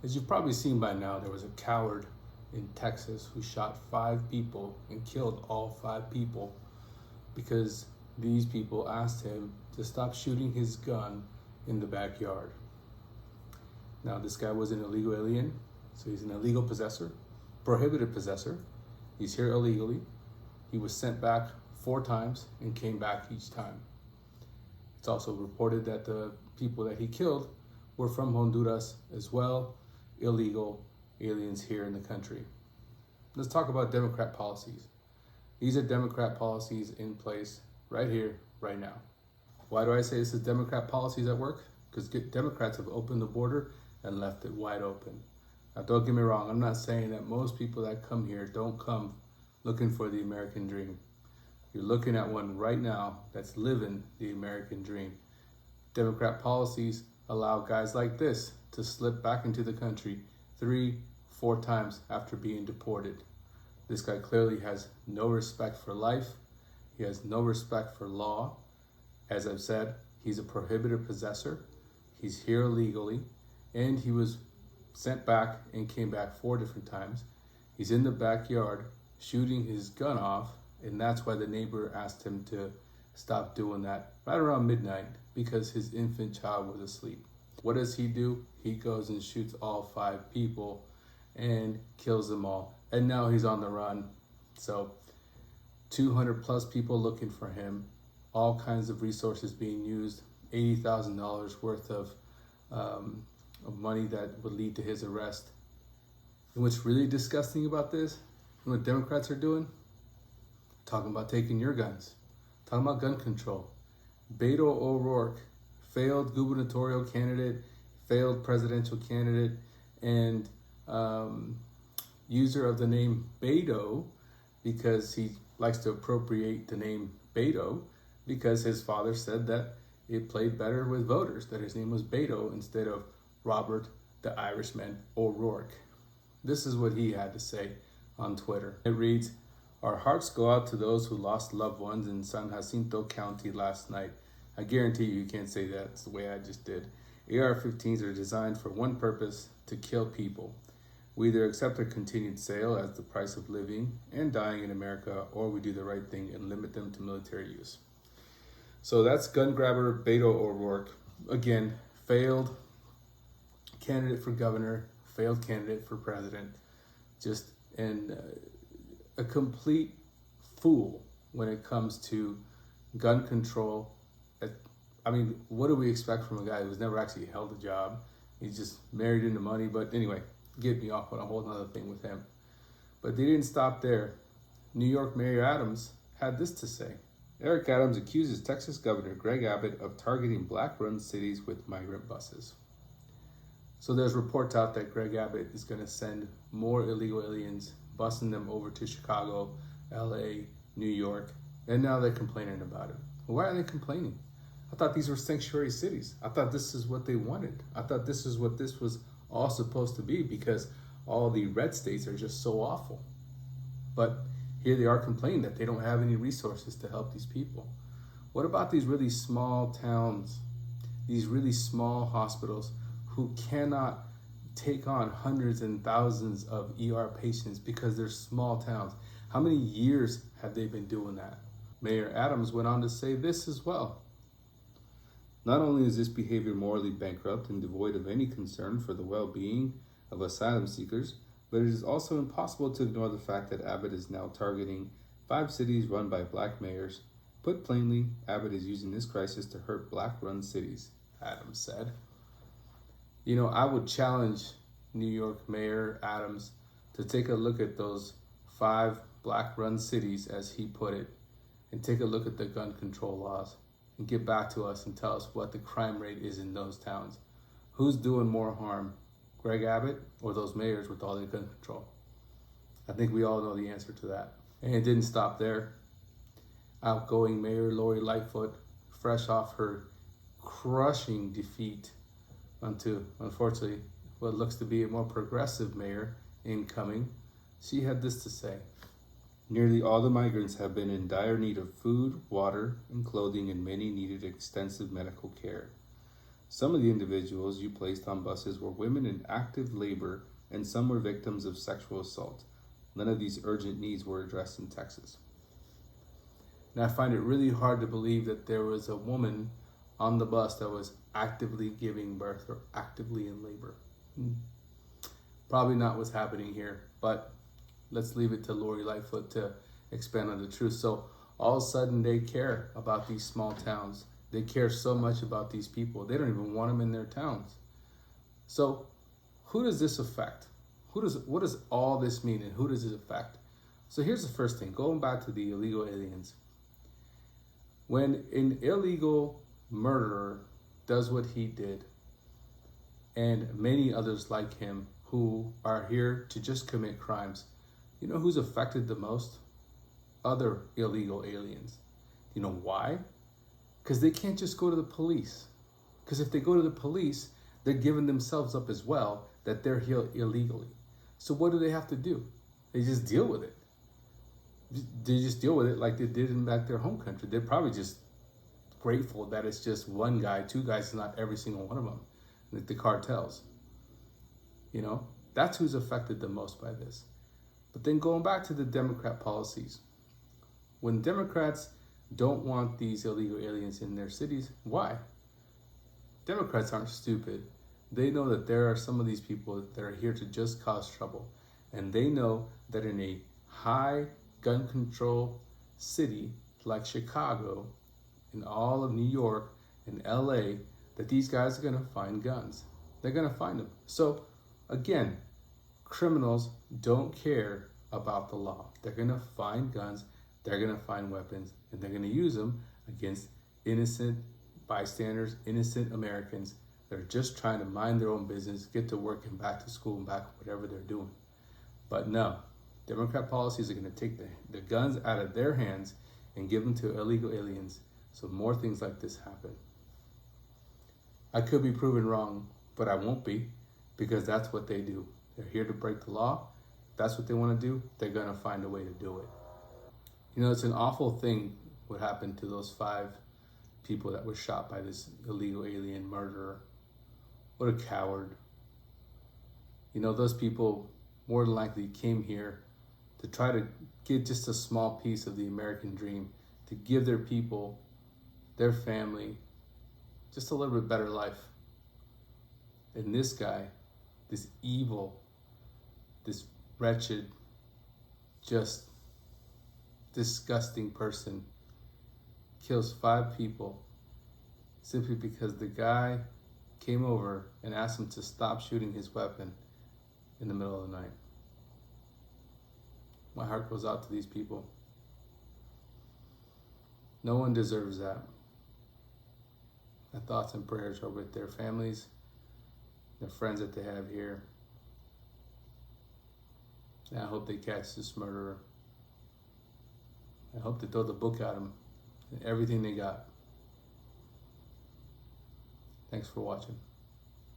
As you've probably seen by now, there was a coward in Texas who shot 5 people and killed all 5 people because these people asked him to stop shooting his gun in the backyard. Now, this guy was an illegal alien, so he's an illegal possessor, prohibited possessor. He's here illegally. He was sent back 4 times and came back each time. It's also reported that the people that he killed were from Honduras as well, illegal aliens here in the country. Let's talk about Democrat policies. These are Democrat policies in place right here, right now. Why do I say this is Democrat policies at work? Because Democrats have opened the border and left it wide open. Now, don't get me wrong, I'm not saying that most people that come here don't come looking for the American dream. You're looking at one right now that's living the American dream. Democrat policies allow guys like this to slip back into the country 3, 4 times after being deported. This guy clearly has no respect for life. He has no respect for law. As I've said, he's a prohibited possessor. He's here illegally, and he was sent back and came back 4 different times. He's in the backyard shooting his gun off, and that's why the neighbor asked him to stop doing that right around midnight because his infant child was asleep. What does he do? He goes and shoots all 5 people and kills them all. And now he's on the run. So 200 plus people looking for him, all kinds of resources being used, $80,000 worth of money that would lead to his arrest. And what's really disgusting about this, and what Democrats are doing, talking about taking your guns, talking about gun control. Beto O'Rourke, failed gubernatorial candidate, failed presidential candidate, and user of the name Beto because he likes to appropriate the name Beto because his father said that it played better with voters, that his name was Beto instead of Robert the Irishman O'Rourke. This is what he had to say on Twitter. It reads, "Our hearts go out to those who lost loved ones in San Jacinto County last night." I guarantee you can't say that. It's the way I just did. AR-15s are designed for one purpose, to kill people. We either accept their continued sale as the price of living and dying in America, or we do the right thing and limit them to military use. So that's gun grabber Beto O'Rourke. Again, failed candidate for governor, failed candidate for president, just a complete fool when it comes to gun control. I mean, what do we expect from a guy who's never actually held a job? He's just married into money. But anyway, get me off on a whole other thing with him. But they didn't stop there. New York Mayor Adams had this to say. Eric Adams accuses Texas Governor Greg Abbott of targeting black-run cities with migrant buses. So there's reports out that Greg Abbott is going to send more illegal aliens, busing them over to Chicago, LA, New York, and now they're complaining about it. Well, why are they complaining? I thought these were sanctuary cities. I thought this is what they wanted. I thought this is what this was all supposed to be because all the red states are just so awful. But here they are complaining that they don't have any resources to help these people. What about these really small towns, these really small hospitals who cannot take on hundreds and thousands of ER patients because they're small towns? How many years have they been doing that? Mayor Adams went on to say this as well. Not only is this behavior morally bankrupt and devoid of any concern for the well-being of asylum seekers, but it is also impossible to ignore the fact that Abbott is now targeting 5 cities run by black mayors. Put plainly, Abbott is using this crisis to hurt black-run cities, Adams said. You know, I would challenge New York Mayor Adams to take a look at those 5 black-run cities, as he put it, and take a look at the gun control laws and get back to us and tell us what the crime rate is in those towns. Who's doing more harm, Greg Abbott or those mayors with all their gun control? I think we all know the answer to that. And it didn't stop there. Outgoing Mayor Lori Lightfoot, fresh off her crushing defeat onto, unfortunately, what looks to be a more progressive mayor incoming, she had this to say. Nearly all the migrants have been in dire need of food, water, and clothing, and many needed extensive medical care. Some of the individuals you placed on buses were women in active labor, and some were victims of sexual assault. None of these urgent needs were addressed in Texas. And I find it really hard to believe that there was a woman on the bus that was actively giving birth or actively in labor. Probably not what's happening here, but let's leave it to Lori Lightfoot to expand on the truth. So all of a sudden they care about these small towns. They care so much about these people. They don't even want them in their towns. So who does this affect? What does all this mean, and who does it affect? So here's the first thing, going back to the illegal aliens. When an illegal murderer does what he did, and many others like him who are here to just commit crimes, you know who's affected the most? Other illegal aliens. You know why? Because they can't just go to the police. Because if they go to the police, they're giving themselves up as well that they're here illegally. So what do they have to do? They just deal with it. They just deal with it like they did in back their home country. They're probably just grateful that it's just one guy, two guys, not every single one of them, like the cartels. You know, that's who's affected the most by this. But then going back to the Democrat policies, when Democrats don't want these illegal aliens in their cities, why? Democrats aren't stupid. They know that there are some of these people that are here to just cause trouble. And they know that in a high gun control city like Chicago, in all of New York and LA, that these guys are going to find guns. They're going to find them. So again, criminals don't care about the law. They're going to find guns, they're going to find weapons, and they're going to use them against innocent bystanders, innocent Americans that are just trying to mind their own business, get to work and back to school and back whatever they're doing. But no, Democrat policies are going to take the guns out of their hands and give them to illegal aliens, so more things like this happen. I could be proven wrong, but I won't be, because that's what they do. They're here to break the law. If that's what they want to do, they're going to find a way to do it. You know, it's an awful thing what happened to those 5 people that were shot by this illegal alien murderer. What a coward. You know, those people more than likely came here to try to get just a small piece of the American dream, to give their people, their family, just a little bit better life. And this guy, this evil, this wretched, just disgusting person kills 5 people simply because the guy came over and asked him to stop shooting his weapon in the middle of the night. My heart goes out to these people. No one deserves that. My thoughts and prayers are with their families, their friends that they have here. And I hope they catch this murderer. I hope they throw the book at him and everything they got. Thanks for watching.